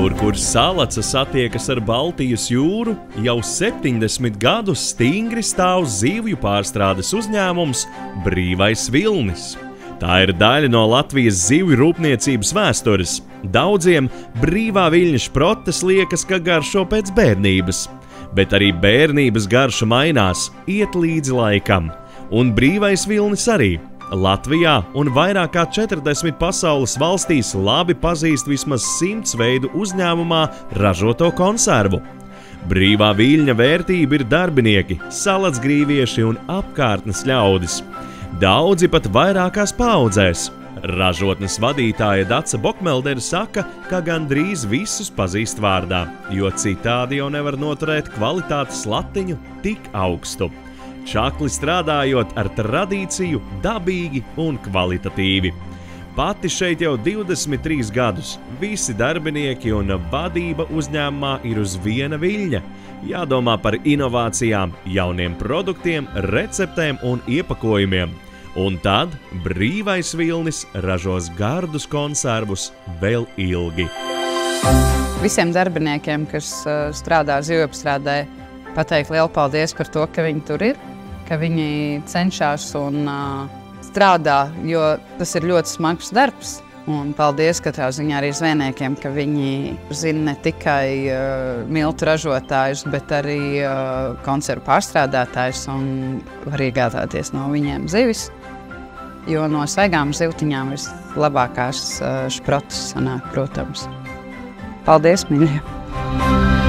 Tur, kur Salaca satiekas ar Baltijas jūru, jau 70 gadus stingri stāv zivju pārstrādes uzņēmums Brīvais Vilnis. Tā ir daļa no Latvijas zivju rūpniecības vēstures. Daudziem brīvā viļņa šprotes liekas, ka garšo pēc bērnības. Bet arī bērnības garša mainās, iet līdzi laikam. Un Brīvais Vilnis arī. Latvijā un vairāk kā 40 pasaules valstīs labi pazīst vismaz 100 veidu uzņēmumā ražoto konservu. Brīvā viļņa vērtība ir darbinieki, salacgrīvieši un apkārtnes ļaudis. Daudzi pat vairākās paaudzēs. Ražotnes vadītāja Dace Bokmeldere saka, ka gandrīz visus pazīst vārdā, jo citādi jau nevar noturēt kvalitātes latiņu tik augstu. Čakli strādājot ar tradīciju, dabīgi un kvalitatīvi. Pati šeit jau 23 gadus. Visi darbinieki un vadība uzņēmumā ir uz viena viļņa. Jādomā par inovācijām, jauniem produktiem, receptēm un iepakojumiem. Un tad Brīvais Vilnis ražos gardus konservus vēl ilgi. Visiem darbiniekiem, kas strādā zivjapstrādē, pateikt lielu paldies par to, ka viņi tur ir, ka viņi cenšas un strādā, jo tas ir ļoti smags darbs. Un paldies katrā ziņā arī zvejniekiem, ka viņi zina ne tikai miltu ražotājus, bet arī konservu pārstrādātājus un var iegādāties no viņiem zivis. Jo no svaigām zivtiņām vislabākās šprotes sanāk, protams. Paldies, mīļie!